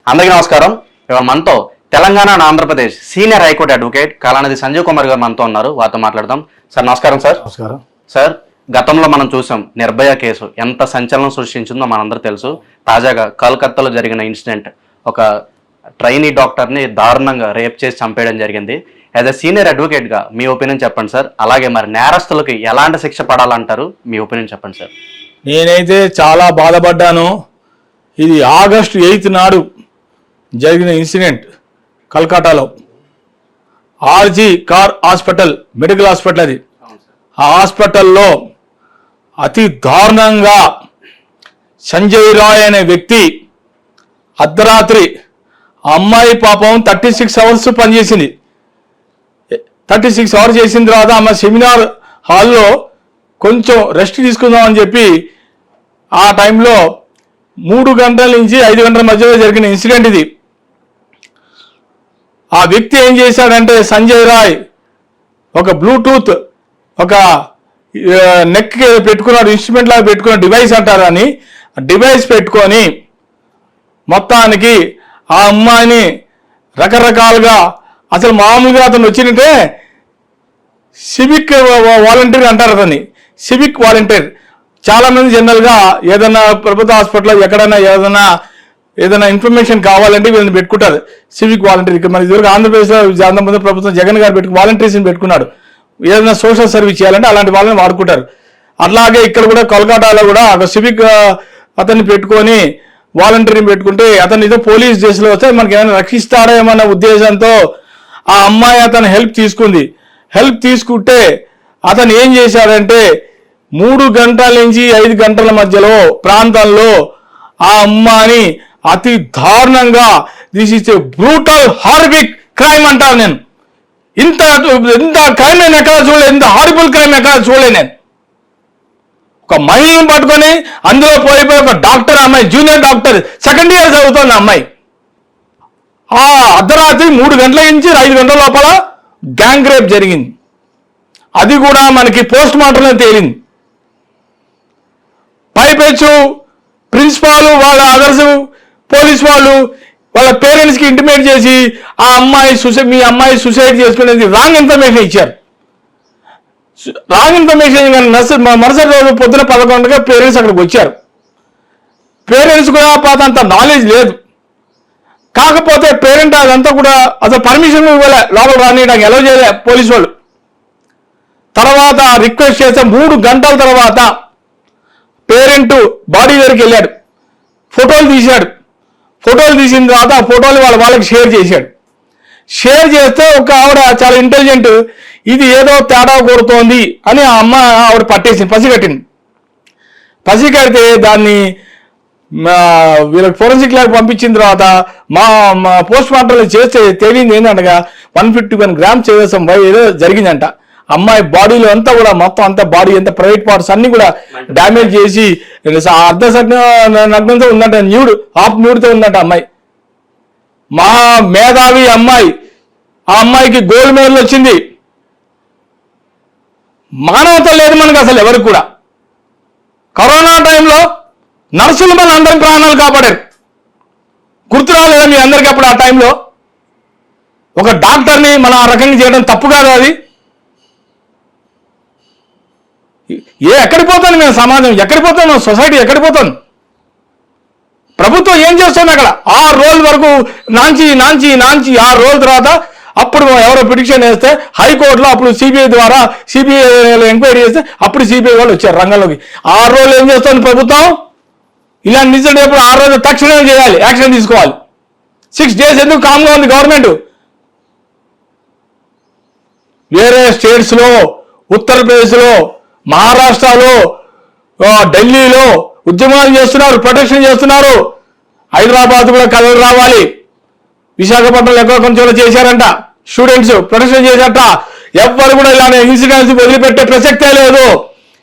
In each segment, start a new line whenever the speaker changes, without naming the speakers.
అందరికీ నమస్కారం. ఇవాళ మనతో Telangana and Andhra Pradesh senior high court advocate Kalanidhi Sanjeev Kumar గారు మనతో ఉన్నారు. వారితో మాట్లాడదాం. సార్ నమస్కారం. సార్
నమస్కారం.
సార్, గతంలో మనం చూసాం నిర్భయ కేసు ఎంత సంచలనం సృష్టించిందో మనందరూ తెలుసు. తాజాగా కలకత్తాలో జరిగిన ఇన్సిడెంట్, ఒక ట్రైనీ డాక్టర్ని దారుణంగా రేప్ చేసి చంపేయడం జరిగింది. యాజ్ అ సీనియర్ అడ్వకేట్గా మీ ఒపీనియన్ చెప్పండి సార్. అలాగే మరి నేరస్తులకి ఎలాంటి శిక్ష పడాలంటారు? మీ ఒపీనియన్ చెప్పండి సార్.
నేనైతే చాలా బాధపడ్డాను. ఇది ఆగస్టు 8 నాడు జరిగిన ఇన్సిడెంట్ కల్కటాలో RG Kar hospital, medical hospital. అది ఆ హాస్పిటల్లో అతి దారుణంగా సంజయ్ రాయ్ అనే వ్యక్తి అర్ధరాత్రి అమ్మాయి పాపం 36 అవర్స్ పనిచేసింది. 36 అవర్స్ చేసిన తర్వాత ఆమె సెమినార్ హాల్లో కొంచెం రెస్ట్ తీసుకుందామని చెప్పి ఆ టైంలో 3 గంటల నుంచి 5 గంటల మధ్యలో జరిగిన ఇన్సిడెంట్ ఇది. ఆ వ్యక్తి ఏం చేశాడంటే, సంజయ్ రాయ్ ఒక బ్లూటూత్, ఒక నెక్ పెట్టుకున్నాడు, ఇన్స్ట్రుమెంట్ లాగా పెట్టుకున్న డివైస్ అంటారు అని, డివైస్ పెట్టుకొని మొత్తానికి ఆ అమ్మాయిని రకరకాలుగా, అసలు మామూలుగా అతను వచ్చినట్టే సివిక్ వాలంటీర్ అంటారు అతన్ని, సివిక్ వాలంటీర్. చాలామంది జనరల్గా ఏదైనా ప్రభుత్వ హాస్పిటల్లో ఎక్కడైనా ఏదైనా ఇన్ఫర్మేషన్ కావాలంటే వీళ్ళని పెట్టుకుంటారు సివిక్ వాలంటీర్. ఇక్కడ మన ఇదివరకు ఆంధ్రప్రదేశ్లో ఆంధ్రప్రదేశ్ ప్రభుత్వం జగన్ గారు వాలంటీర్స్ని పెట్టుకున్నాడు. ఏదైనా సోషల్ సర్వీస్ చేయాలంటే అలాంటి వాళ్ళని వాడుకుంటారు. అట్లాగే ఇక్కడ కూడా కోల్కతాలో కూడా ఒక సివిక్ అతన్ని పెట్టుకొని వాలంటీర్ని పెట్టుకుంటే అతను ఏదో పోలీస్ స్టేషన్లో వస్తే మనకి ఏమైనా రక్షిస్తాడేమన్న ఉద్దేశంతో ఆ అమ్మాయి అతను హెల్ప్ తీసుకుంది. హెల్ప్ తీసుకుంటే అతను ఏం చేశాడంటే 3 గంటల నుంచి 5 గంటల మధ్యలో ప్రాంతంలో ఆ అమ్మాయిని అతి దారుణంగా, this is a brutal horrific crime అంటాను నేను. ఇంత క్రైమ్ నేను ఎక్కడ చూడలేదు, ఇంత హారిబుల్ క్రైమ్ ఎక్కడ చూడలేదు నేను. ఒక మహిళను పట్టుకొని అందులో పోయిపోయి ఒక డాక్టర్ అమ్మాయి, జూనియర్ డాక్టర్, సెకండ్ ఇయర్ చదువుతున్న అమ్మాయి, ఆ అర్ధరాత్రి 3 గంటల నుంచి 5 గంటల లోపల గ్యాంగ్ రేప్ జరిగింది. అది కూడా మనకి పోస్ట్ మార్టంలో తేలింది. పైపెచ్చు ప్రిన్సిపాల్, వాళ్ళ అదర్స్ పోలీస్ వాళ్ళు వాళ్ళ పేరెంట్స్కి ఇంటిమేట్ చేసి మీ అమ్మాయి సూసైడ్ చేసుకునేది రాంగ్ ఇన్ఫర్మేషన్ ఇచ్చారు. రాంగ్ ఇన్ఫర్మేషన్ మరుసటి రోజు పొద్దున 11 పేరెంట్స్ అక్కడికి వచ్చారు. పేరెంట్స్ కూడా అంత నాలెడ్జ్ లేదు. కాకపోతే పేరెంట్ అదంతా కూడా అసలు పర్మిషన్ ఇవ్వలే, లోపల రానియడానికి అలౌ చేయలే పోలీసు వాళ్ళు. తర్వాత రిక్వెస్ట్ చేస్తే 3 గంటల తర్వాత పేరెంట్ బాడీ దగ్గరికి వెళ్ళాడు, ఫోటోలు తీశాడు. ఫోటోలు తీసిన తర్వాత ఆ ఫోటోలు వాళ్ళకి షేర్ చేశాడు. షేర్ చేస్తే ఒక ఆవిడ చాలా ఇంటెలిజెంట్, ఇది ఏదో తేడా కొడుతోంది అని ఆ ఆవిడ పట్టేసింది, పసిగట్టింది. పసిగడితే దాన్ని వీళ్ళకి ఫోరెన్సిక్ ల్యాబ్ పంపించిన తర్వాత మా పోస్ట్ మార్టంలో చేస్తే తేలింది ఏంటంటగా 151 గ్రామ్స్ చేసేసాం ఏదో జరిగిందంట. అమ్మాయి బాడీలో అంతా కూడా మొత్తం అంతా బాడీ అంతా ప్రైవేట్ పార్ట్స్ అన్ని కూడా డ్యామేజ్ చేసి అర్ధ నగ్నంతో ఉందంట, హాఫ్ న్యూడ్తో ఉందంట అమ్మాయి. మా మేధావి అమ్మాయి, ఆ అమ్మాయికి గోల్డ్ మెడల్ వచ్చింది. మానవత లేదు మనకు అసలు ఎవరికి కూడా. కరోనా టైంలో నర్సులు మన అందరి ప్రాణాలు కాపాడారు. గుర్తు రాలేదా మీ అందరికీ అప్పుడు? ఆ టైంలో ఒక డాక్టర్ని మనం ఆ రకంగా చేయడం తప్పు కాదు అది. ఎక్కడికి పోతుంది మేము సమాజం, ఎక్కడికి పోతాను సొసైటీ, ఎక్కడికి పోతాను? ప్రభుత్వం ఏం చేస్తుంది అక్కడ? 6 రోజుల వరకు నాంచి 6 రోజుల తర్వాత అప్పుడు ఎవరో పిటిషన్ వేస్తే హైకోర్టులో, అప్పుడు సిబిఐ ద్వారా ఎంక్వైరీ చేస్తే అప్పుడు సిబిఐ వాళ్ళు వచ్చారు రంగంలోకి. 6 రోజులు ఏం చేస్తుంది ప్రభుత్వం? ఇలాంటి ఇన్సిడెంట్ ఎప్పుడు 6 రోజులు తక్షణమే చేయాలి, యాక్షన్ తీసుకోవాలి. 6 days ఎందుకు కామ్గా ఉంది గవర్నమెంట్? వేరే స్టేట్స్లో, ఉత్తరప్రదేశ్లో, మహారాష్ట్రలో, ఢిల్లీలో ఉద్యమాలు చేస్తున్నారు, ప్రొటెక్షన్ చేస్తున్నారు. హైదరాబాద్ కూడా కలలు రావాలి. విశాఖపట్నంలో ఎక్కడో కొంచెం చేశారంట, స్టూడెంట్స్ ప్రొటెక్షన్ చేశారట. ఎవ్వరు కూడా ఇలాంటి ఇన్సిడెంట్స్ వదిలిపెట్టే ప్రసక్తే లేదు.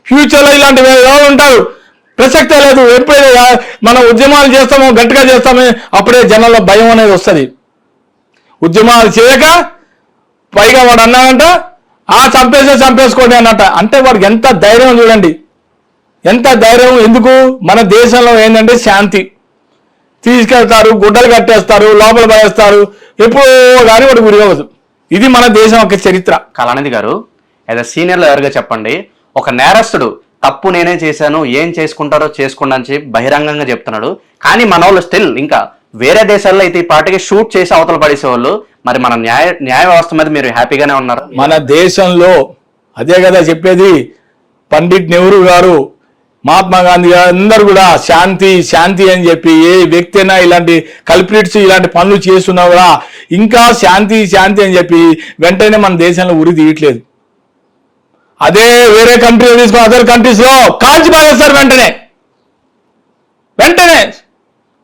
ఫ్యూచర్లో ఇలాంటివి ఎవరు ఉంటారు, ప్రసక్తే లేదు. ఎప్పుడైతే మనం ఉద్యమాలు చేస్తామో, గట్టిగా చేస్తామో అప్పుడే జనంలో భయం అనేది వస్తుంది. ఉద్యమాలు చేయక పైగా వాడు అన్నాడంట, చంపేసుకోండి అన్నట్ట. అంటే వాడికి ఎంత ధైర్యం చూడండి, ఎంత ధైర్యం. ఎందుకు? మన దేశంలో ఏంటంటే శాంతి, తీసుకెళ్తారు, గుడ్డలు కట్టేస్తారు, లోపల పడేస్తారు, ఎప్పుడో కానీ వాడు గురి అవ్వదు. ఇది మన దేశం యొక్క చరిత్ర.
కళానిధి గారు, ఏదో సీనియర్లు ఎవరుగా చెప్పండి, ఒక నేరస్తుడు తప్పు నేనే చేశాను, ఏం చేసుకుంటారో చేసుకోండి అని చెప్పి బహిరంగంగా చెప్తున్నాడు. కానీ మన వాళ్ళు స్టిల్ ఇంకా వేరే దేశాల్లో అయితే ఈ పాటికి షూట్ చేసి అవతల పడేసేవాళ్ళు. మరి మన న్యాయ వ్యవస్థ మీద మీరు హ్యాపీగానే ఉన్నారు?
మన దేశంలో అదే కదా చెప్పేది. పండిట్ నెహ్రూ గారు, మహాత్మా గాంధీ గారు అందరూ కూడా శాంతి శాంతి అని చెప్పి, ఏ వ్యక్తి అయినా ఇలాంటి కల్ప్రిట్స్ ఇలాంటి పనులు చేస్తున్నా కూడా ఇంకా శాంతి శాంతి అని చెప్పి వెంటనే మన దేశంలో ఉరి తీయట్లేదు. అదే వేరే కంట్రీలో తీసుకుని అదర్ కంట్రీస్ లో కాల్చి పారేస్తారు వెంటనే.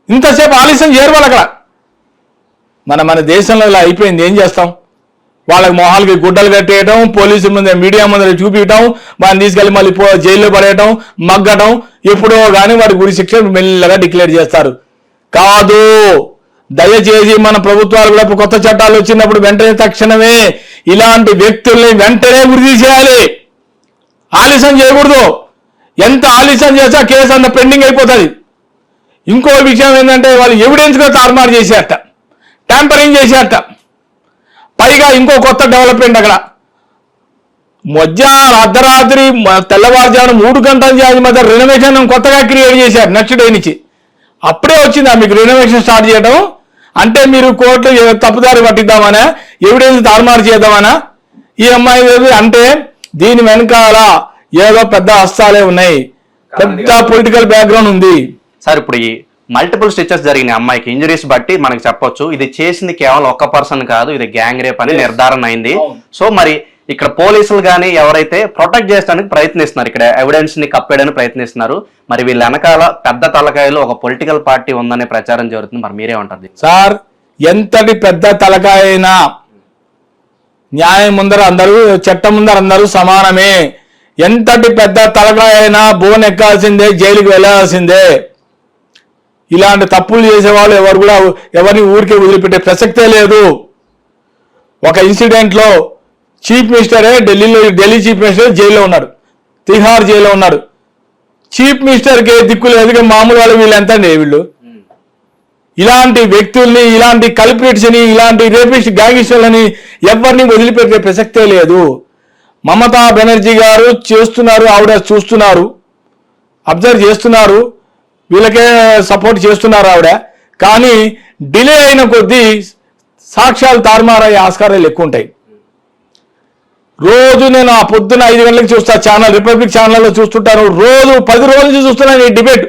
ఇంతసేపు ఆలస్యం చేయరు వాళ్ళు అక్కడ. మన దేశంలో ఇలా అయిపోయింది. ఏం చేస్తాం? వాళ్ళకి మొహాలకి గుడ్డలు కట్టేయటం, పోలీసుల ముందు మీడియా ముందర చూపించడం, వాడిని తీసుకెళ్లి మళ్ళీ జైల్లో పడేయటం, మగ్గటం. ఎప్పుడో కానీ వాడి గురి శిక్ష మెల్లగా డిక్లేర్ చేస్తారు. కాదు, దయచేసి మన ప్రభుత్వాలు కూడా కొత్త చట్టాలు వచ్చినప్పుడు వెంటనే తక్షణమే ఇలాంటి వ్యక్తుల్ని వెంటనే గురి తీసేయాలి. ఆలస్యం చేయకూడదు. ఎంత ఆలస్యం చేస్తే ఆ కేసు అంత పెండింగ్ అయిపోతుంది. ఇంకో విషయం ఏంటంటే వాళ్ళు ఎవిడెన్స్ గా తారుమారు చేసేట, ట్యాంపరింగ్ చేసేట. పైగా ఇంకో కొత్త డెవలప్మెంట్ అక్కడ మధ్యాహ్నం అర్ధరాత్రి తెల్లవారుజాము 3 గంటల మధ్య రెనోవేషన్ కొత్తగా క్రియేట్ చేశారు. నెక్స్ట్ డే నుంచి అప్పుడే వచ్చిందా మీకు రెనోవేషన్ స్టార్ట్ చేయడం? అంటే మీరు కోర్టు తప్పుదారి పట్టిద్దామనా, ఎవిడెన్స్ తారుమారు చేద్దామనా ఈ అమ్మాయి? అంటే దీని వెనకాల ఏదో పెద్ద హస్తాలే ఉన్నాయి, పెద్ద పొలిటికల్ బ్యాక్గ్రౌండ్ ఉంది.
సార్, ఇప్పుడు ఈ మల్టిపుల్ స్టిచెస్ జరిగిన అమ్మాయికి ఇంజరీస్ బట్టి మనకి చెప్పొచ్చు ఇది చేసింది కేవలం ఒక్క పర్సన్ కాదు, ఇది గ్యాంగ్ రేప్ అని నిర్ధారణ అయింది. సో మరి ఇక్కడ పోలీసులు కానీ ఎవరైతే ప్రొటెక్ట్ చేయడానికి ప్రయత్నిస్తున్నారు, ఇక్కడ ఎవిడెన్స్ ని కప్పేయడానికి ప్రయత్నిస్తున్నారు, మరి వీళ్ళ వెనకాల పెద్ద తలకాయలు ఒక పొలిటికల్ పార్టీ ఉందనే ప్రచారం జరుగుతుంది. మరి మీరేమంటారు?
సార్, ఎంతటి పెద్ద తలకాయ అయినా న్యాయం ముందర అందరూ, చట్టం ముందర అందరూ సమానమే. ఎంతటి పెద్ద తలకాయ అయినా బోన్ ఎక్కాల్సిందే, జైలుకి వెళ్ళాల్సిందే. ఇలాంటి తప్పులు చేసేవాళ్ళు ఎవరు కూడా ఎవరిని ఊరికే వదిలిపెట్టే ప్రసక్తే లేదు. ఒక ఇన్సిడెంట్ లో చీఫ్ మినిస్టరే ఢిల్లీ చీఫ్ మినిస్టర్ జైల్లో ఉన్నాడు, తిహార్ జైల్లో ఉన్నాడు. చీఫ్ మినిస్టర్కి దిక్కు లేదు, మామూలు వాళ్ళు వీళ్ళు ఎంతండి వీళ్ళు? ఇలాంటి వ్యక్తుల్ని, ఇలాంటి కల్ప్రిట్స్ ని, ఇలాంటి రేపిస్ట్ గ్యాంగిస్టర్లని ఎవరిని వదిలిపెట్టే ప్రసక్తే లేదు. మమతా బెనర్జీ గారు చేస్తున్నారు, ఆవిడ చూస్తున్నారు, అబ్జర్వ్ చేస్తున్నారు, వీళ్ళకే సపోర్ట్ చేస్తున్నారు ఆవిడ. కానీ డిలే అయిన కొద్దీ సాక్ష్యాలు తారుమారయ్యే ఆస్కారాలు ఎక్కువ ఉంటాయి. రోజు నేను ఆ పొద్దున 5 గంటలకు చూస్తా ఛానల్, రిపబ్లిక్ ఛానల్లో చూస్తుంటాను. రోజు 10 రోజుల నుంచి చూస్తున్నాను ఈ డిబేట్.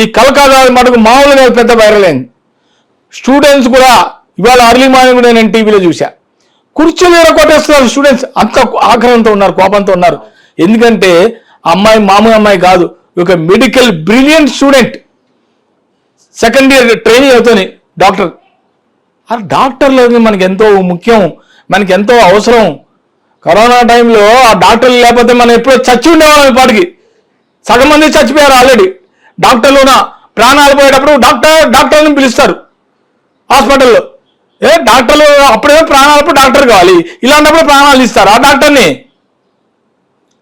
ఈ కలకాల మటుకు మామూలుగా పెద్ద వైరల్ అయింది. స్టూడెంట్స్ కూడా ఇవాళ అర్లీ మార్నింగ్ కూడా నేను టీవీలో చూసా, కుర్చీలు కొట్టేస్తున్నారు స్టూడెంట్స్. అంత ఆగ్రహంతో ఉన్నారు, కోపంతో ఉన్నారు. ఎందుకంటే అమ్మాయి మామూలు అమ్మాయి కాదు, ఒక medical brilliant student, second year training అవుతుంది డాక్టర్. ఆ డాక్టర్లు మనకి ఎంతో ముఖ్యం, మనకి ఎంతో అవసరం. కరోనా టైంలో ఆ డాక్టర్లు లేకపోతే మనం ఎప్పుడో చచ్చి ఉండేవాళ్ళం. ఇప్పటికి సగం మంది చచ్చిపోయారు ఆల్రెడీ. డాక్టర్లున ప్రాణాలు పోయేటప్పుడు డాక్టర్ని పిలుస్తారు హాస్పిటల్లో. డాక్టర్లు అప్పుడేమో ప్రాణాలప్పుడు డాక్టర్ కావాలి, ఇలాంటప్పుడు ప్రాణాలు ఇస్తారు ఆ డాక్టర్ని.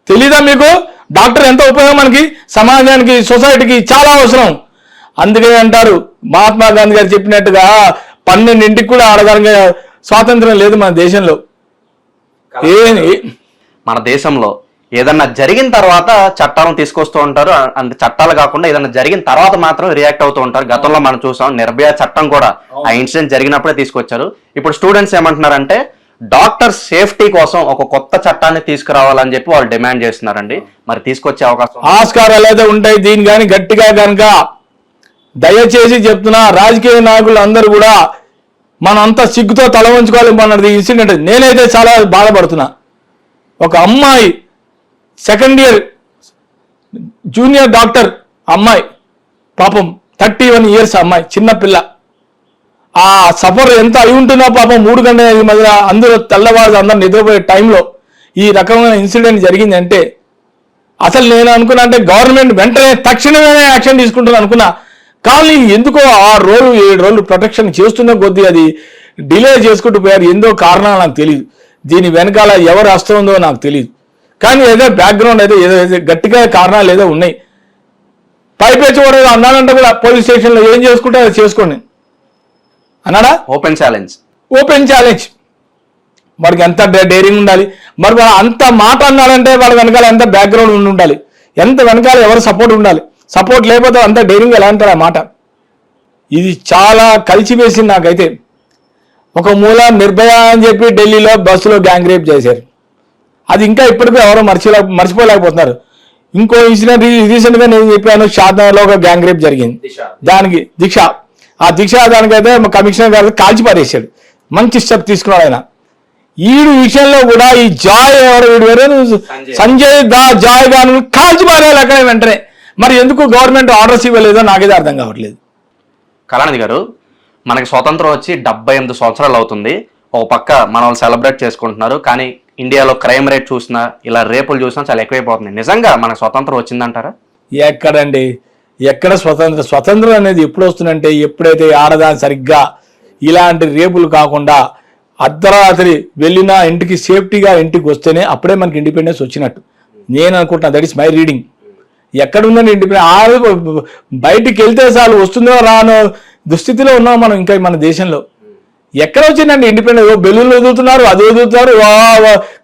తెలీదా మీకు? డాక్టర్ ఎంత ఉపయోగం మనకి, సమాజానికి, సొసైటీకి చాలా అవసరం. అందుకని అంటారు మహాత్మా గాంధీ గారు చెప్పినట్టుగా 12ంటికి కూడా ఆడదానికి స్వాతంత్రం లేదు మన దేశంలో.
మన దేశంలో ఏదన్నా జరిగిన తర్వాత చట్టాలను తీసుకొస్తూ ఉంటారు. అంటే చట్టాలు కాకుండా ఏదన్నా జరిగిన తర్వాత మాత్రం రియాక్ట్ అవుతూ ఉంటారు. గతంలో మనం చూసాం నిర్భయ చట్టం కూడా ఆ ఇన్సిడెంట్ జరిగినప్పుడే తీసుకొచ్చారు. ఇప్పుడు స్టూడెంట్స్ ఏమంటున్నారంటే డాక్టర్ సేఫ్టీ కోసం ఒక కొత్త చట్టాన్ని తీసుకురావాలని చెప్పి వాళ్ళు డిమాండ్ చేస్తున్నారండి. మరి తీసుకొచ్చే
ఆస్కారాలు అయితే ఉంటాయి. దీని కానీ గట్టిగా కనుక దయచేసి చెప్తున్నా, రాజకీయ నాయకులు అందరూ కూడా మనంతా సిగ్గుతో తల వంచుకోవాలి. మనది ఇన్సిడెంట్ నేనైతే చాలా బాధపడుతున్నా. ఒక అమ్మాయి సెకండ్ ఇయర్ జూనియర్ డాక్టర్ అమ్మాయి, పాపం 31 years అమ్మాయి, చిన్నపిల్ల. ఆ సఫర్ ఎంత అయి ఉంటుందో పాపం. 3 గంటల మధ్య అందరూ తెల్లవారు అందరూ నిద్రపోయే టైంలో ఈ రకమైన ఇన్సిడెంట్ జరిగిందంటే అసలు నేను అనుకున్నా అంటే గవర్నమెంట్ వెంటనే తక్షణమే యాక్షన్ తీసుకుంటుంది అనుకున్నా. కానీ ఎందుకో 6 రోజులు 7 రోజులు ప్రొటెక్షన్ చేస్తున్న కొద్దీ అది డిలే చేసుకుంటూ పోయారు. ఎందో కారణాలు నాకు తెలియదు, దీని వెనకాల ఎవరు హస్తం ఉందో నాకు తెలియదు. కానీ ఏదో బ్యాక్గ్రౌండ్ అయితే ఏదో గట్టిగా కారణాలు ఏదో ఉన్నాయి. పైపెచ్చి కూడా అన్నాడంటే కూడా పోలీస్ స్టేషన్లో ఏం చేసుకుంటే అది చేసుకోండి అన్నాడా?
Open challenge.
వాడికి ఎంత డేరింగ్ ఉండాలి మరి, వాడు అంత మాట అన్నాడంటే వాడి వెనకాల ఎంత బ్యాక్గ్రౌండ్ ఉండాలి, ఎంత వెనకాల ఎవరు సపోర్ట్ ఉండాలి. సపోర్ట్ లేకపోతే అంత డేరింగ్ ఎలా అంటారు ఆ మాట. ఇది చాలా కలిసివేసింది నాకైతే. ఒక మూల నిర్భయ అని చెప్పి ఢిల్లీలో బస్సులో గ్యాంగ్ రేప్ చేశారు, అది ఇంకా ఇప్పటికీ ఎవరో మర్చిపోలేకపోతున్నారు. ఇంకో ఇన్సిడెంట్ రీసెంట్గా నేను చెప్పాను, షాద్నగర్లో ఒక గ్యాంగ్ రేప్ జరిగింది, దానికి దీక్ష దానికైతే కమిషనర్ గారు కాల్చి పారేశాడు. మంచి స్టెప్ తీసుకున్నాడు ఆయన. ఈడు విషయంలో కూడా ఈ జాయ్ ఎవరు వీడు వేరే సంజయ్ జాయ్ గాను కాల్చి పారేయాలి అక్కడ వెంటనే. మరి ఎందుకు గవర్నమెంట్ ఆర్డర్స్ ఇవ్వలేదో నాకైతే అర్థం కావట్లేదు.
కళానిధి గారు, మనకి స్వతంత్రం వచ్చి 78 సంవత్సరాలు అవుతుంది. ఒక పక్క మనం సెలబ్రేట్ చేసుకుంటున్నారు, కానీ ఇండియాలో క్రైమ్ రేట్ చూసినా ఇలా రేపులు చూసినా చాలా ఎక్కువైపోతుంది. నిజంగా మనకు స్వతంత్రం వచ్చిందంటారా?
ఎక్కడండి, ఎక్కడ స్వతంత్రం అనేది ఎప్పుడు వస్తుందంటే ఎప్పుడైతే ఆడదాని సరిగ్గా ఇలాంటి రేపులు కాకుండా అర్ధరాత్రి వెళ్ళినా ఇంటికి సేఫ్టీగా ఇంటికి వస్తేనే అప్పుడే మనకి ఇండిపెండెన్స్ వచ్చినట్టు నేను అనుకుంటున్నా. That is my reading. ఎక్కడుందండి ఇండిపెండెన్స్? బయటికి వెళ్తే చాలు వస్తుందో రానో దుస్థితిలో ఉన్నాం మనం ఇంకా మన దేశంలో. ఎక్కడ వచ్చిందండి ఇండిపెండెన్స్? బెలూన్లు వదులుతున్నారు, అది వదులుతున్నారు,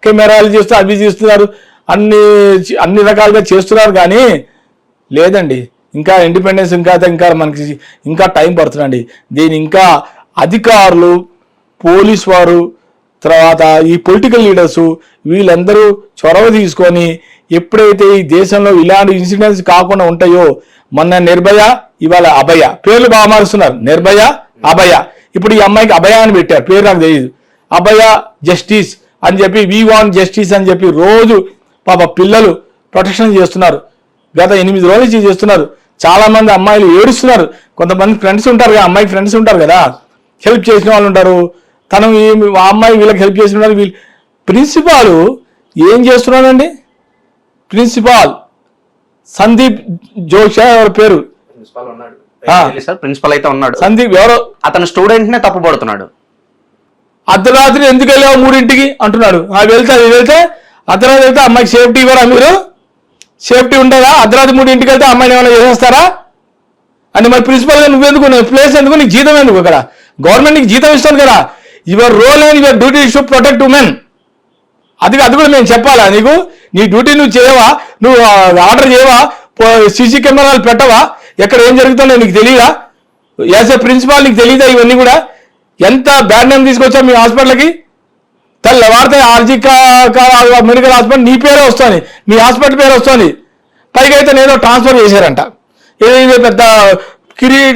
కెమెరాలు చేస్తూ అవి చేస్తున్నారు, అన్ని రకాలుగా చేస్తున్నారు, కానీ లేదండి ఇంకా ఇండిపెండెన్స్ ఇంకా మనకి ఇంకా టైం పడుతుందండి. దీని ఇంకా అధికారులు, పోలీస్ వారు, తర్వాత ఈ పొలిటికల్ లీడర్సు వీళ్ళందరూ చొరవ తీసుకొని ఎప్పుడైతే ఈ దేశంలో ఇలాంటి ఇన్సిడెంట్స్ కాకుండా ఉంటాయో, మొన్న నిర్భయ, ఇవాళ అభయ, పేర్లు బాగా మారుస్తున్నారు. నిర్భయ, అభయ. ఇప్పుడు ఈ అమ్మాయికి అభయ అని పెట్టారు, పేరు నాకు తెలియదు. అభయ జస్టిస్ అని చెప్పి, వీ వాంట్ జస్టిస్ అని చెప్పి రోజు పాప పిల్లలు ప్రొటెక్షన్ చేస్తున్నారు. గత 8 రోజుల నుంచి చేస్తున్నారు. చాలా మంది అమ్మాయిలు ఏడుస్తున్నారు. కొంతమంది ఫ్రెండ్స్ ఉంటారు కదా, అమ్మాయికి ఫ్రెండ్స్ ఉంటారు కదా, హెల్ప్ చేసిన వాళ్ళు ఉంటారు. తను ఆ అమ్మాయి వీళ్ళకి హెల్ప్ చేసిన వాళ్ళు. వీళ్ళు ప్రిన్సిపాల్ ఏం చేస్తున్నాడండి? ప్రిన్సిపాల్ సందీప్ జోషి ఎవరి పేరు,
ప్రిన్సిపల్ అయితే ఉన్నాడు.
సందీప్ ఎవరో
అతను స్టూడెంట్ నే తప్పు పడుతున్నాడు.
అర్ధరాత్రి ఎందుకు వెళ్ళావు 3ంటికి అంటున్నాడు. వెళ్తే అర్ధరాత్రి వెళ్తే అమ్మాయికి సేఫ్టీ ఇవ్వరా? మీరు సేఫ్టీ ఉండదా? అర్ధరాత్రి 3ంటికి వెళ్తే అమ్మాయిని ఏమైనా చేసేస్తారా అని. మరి ప్రిన్సిపల్గా నువ్వెందుకు, ప్లేస్ ఎందుకు, నీకు జీతం ఎందుకు? ఇక్కడ గవర్నమెంట్ నీకు జీతం ఇస్తుంది కదా. Your role and your duty should protect women. అది కూడా మేము చెప్పాలా నీకు? నీ డ్యూటీ నువ్వు చేయవా? నువ్వు ఆర్డర్ చేయవా? సీసీ కెమెరాలు పెట్టవా? ఎక్కడ ఏం జరుగుతుందో నీకు తెలియదా? యాజ్ ఏ ప్రిన్సిపాల్ నీకు తెలియదా ఇవన్నీ కూడా? ఎంత బ్యాడ్ నేమ్ తీసుకొచ్చా మీ హాస్పిటల్కి? తెల్లవారితే ఆర్జీ మెడికల్ హాస్పిటల్ నీ పేరే వస్తుంది, మీ హాస్పిటల్ పేరు వస్తుంది. పైగా అయితే ఏదో ట్రాన్స్ఫర్ చేశారంట, ఏదో పెద్ద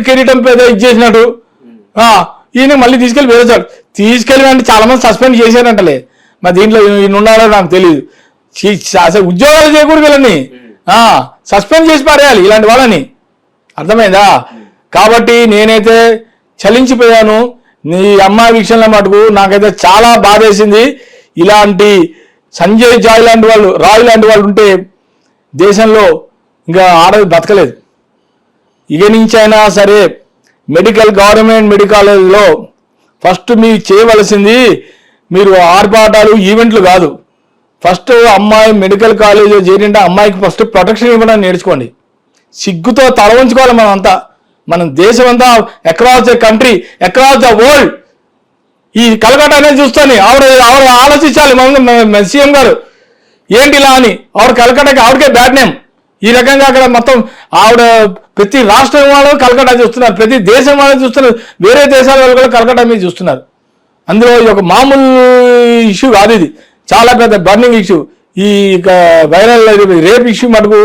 కిరీటం పెద్ద ఇచ్చేసినట్టు. ఈయన మళ్ళీ తీసుకెళ్ళి వేరేసాడు. తీసుకెళ్ళి అంటే చాలా మంది సస్పెండ్ చేశారంటలే. మరి దీంట్లో ఈయన ఉన్నారో నాకు తెలియదు. అసలు ఉద్యోగాలు చేయకూడదు వీళ్ళని, సస్పెండ్ చేసి పారేయాలి ఇలాంటి వాళ్ళని. అర్థమైందా? కాబట్టి నేనైతే చలించిపోయాను. నీ అమ్మాయి విషయంలో మటుకు నాకైతే చాలా బాధేసింది. ఇలాంటి సంజయ్ జాయ్ లాంటి వాళ్ళు, రాయ్ లాంటి వాళ్ళు ఉంటే దేశంలో ఇంకా ఆడది బతకలేదు. ఇక నుంచైనా సరే గవర్నమెంట్ మెడికల్ కాలేజ్లో ఫస్ట్ మీరు చేయవలసింది, మీరు ఆర్భాటాలు ఈవెంట్లు కాదు. ఫస్ట్ అమ్మాయి మెడికల్ కాలేజీలో చేరింటే అమ్మాయికి ఫస్ట్ ప్రొటెక్షన్ ఇవ్వడానికి నేర్చుకోండి. సిగ్గుతో తలవంచుకోవాలి మనం అంతా, మనం దేశం అంతా, across the country, across the world. ఈ కలకట్ట అనేది చూస్తాను, ఆవిడ ఆలోచించాలి మన సీఎం గారు ఏంటి ఇలా అని. ఆవిడ కలకట్టకి ఆవిడకే బ్యాడ్ నేమ్. ఈ రకంగా అక్కడ మొత్తం ఆవిడ ప్రతి రాష్ట్రం వాళ్ళు కలకట్టా చూస్తున్నారు, ప్రతి దేశం వాళ్ళు చూస్తున్నారు, వేరే దేశాల వాళ్ళు కూడా కలకట్టా మీద చూస్తున్నారు. అందులో ఇది ఒక మామూలు ఇష్యూ కాదు, ఇది చాలా పెద్ద బర్నింగ్ ఇష్యూ. ఈ వైరల్ రేప్ ఇష్యూ మటుకు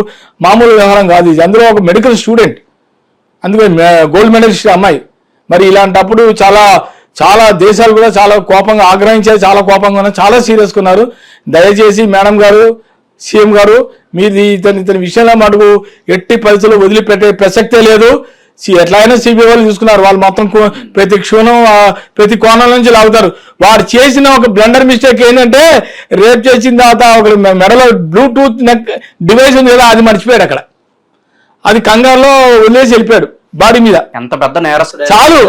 మామూలు వ్యవహారం కాదు ఇది. అందులో ఒక మెడికల్ స్టూడెంట్, అందుకే గోల్డ్ మెడలిస్ట్ అమ్మాయి. మరి ఇలాంటప్పుడు చాలా దేశాలు కూడా చాలా కోపంగా ఆగ్రహించారు, చాలా కోపంగా ఉన్నారు, చాలా సీరియస్గా ఉన్నారు. దయచేసి మేడం గారు, సీఎం గారు, మీరు ఇతని విషయంలో మటుకు ఎట్టి పరిస్థితుల్లో వదిలిపెట్టే ప్రసక్తే లేదు. ఎట్లయినా సిబిఐ వాళ్ళు చూసుకున్నారు, వాళ్ళు మొత్తం ప్రతి క్షణం ప్రతి కోణం నుంచి లాగుతారు. వాడు చేసిన ఒక బ్లండర్ మిస్టేక్ ఏంటంటే, రేప్ చేసిన తర్వాత ఒక మెడలో బ్లూటూత్ నెక్ డివైస్ ఉంది కదా, అది మర్చిపోయాడు అక్కడ. అది కంగారులో వదిలేసి వెళ్ళిపోయాడు బాడీ మీద.
ఎంత పెద్ద నేరస్తుడు,
చాలు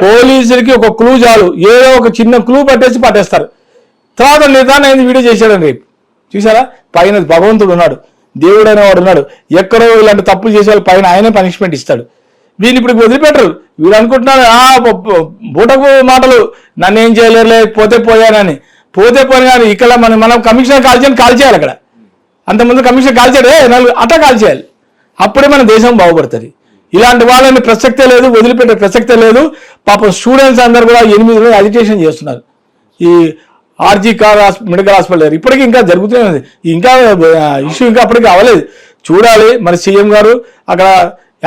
పోలీసులకి ఒక క్లూ చాలు, ఏదో ఒక చిన్న క్లూ పట్టేస్తారు. తర్వాత నిదానం వీడియో చేశాడని రేపు చూసారా. పైన భగవంతుడు ఉన్నాడు, దేవుడు అనేవాడు ఉన్నాడు. ఎక్కడో ఇలాంటి తప్పులు చేసే వాళ్ళ పైన ఆయనే పనిష్మెంట్ ఇస్తాడు. వీళ్ళు ఇప్పుడు వదిలిపెట్టరు. వీళ్ళు అనుకుంటున్నారు బూటకు మాటలు, నన్ను ఏం చేయలేరులే, పోతే పోయానని. పోతే పోయి కానీ ఇక్కడ మనం కమిషనర్ కాల్ చేయాలి. అక్కడ అంతకుముందు కమిషనర్ కాల్ చేయడే అట్లా కాల్ చేయాలి. అప్పుడే మన దేశం బాగుపడుతుంది. ఇలాంటి వాళ్ళని ప్రసక్తే లేదు, వదిలిపెట్టే ప్రసక్తే లేదు. పాపం స్టూడెంట్స్ అందరు కూడా 8 రోజులు అజిటేషన్ చేస్తున్నారు ఈ ఆర్జీ మెడికల్ హాస్పిటల్ దగ్గర. ఇప్పటికీ ఇంకా జరుగుతూనే ఉంది. ఇంకా ఇష్యూ ఇంకా అప్పటికి అవ్వలేదు. చూడాలి మరి సీఎం గారు అక్కడ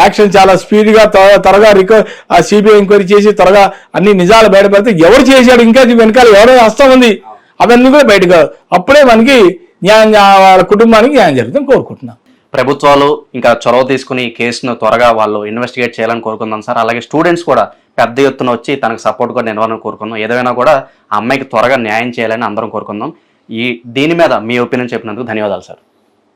యాక్షన్ చాలా స్పీడ్గా త్వరగా సిబిఐ ఎంక్వైరీ చేసి త్వరగా అన్ని నిజాలు బయటపడితే ఎవరు చేశాడు, ఇంకా వెనకాల ఎవరో హస్తం ఉంది, అవన్నీ కూడా బయటకు అప్పుడే మనకి న్యాయం, వాళ్ళ కుటుంబానికి న్యాయం జరుగుతుంది కోరుకుంటున్నాం.
ప్రభుత్వాలు ఇంకా చొరవ తీసుకుని ఈ కేసును త్వరగా వాళ్ళు ఇన్వెస్టిగేట్ చేయాలని కోరుకుందాం సార్. అలాగే స్టూడెంట్స్ కూడా పెద్ద ఎత్తున వచ్చి తనకు సపోర్ట్గా నిలవాలని కోరుకుందాం. ఏదైనా కూడా ఆ అమ్మాయికి త్వరగా న్యాయం చేయాలని అందరం కోరుకుందాం. దీని మీద మీ ఒపీనియన్ చెప్పినందుకు ధన్యవాదాలు సార్.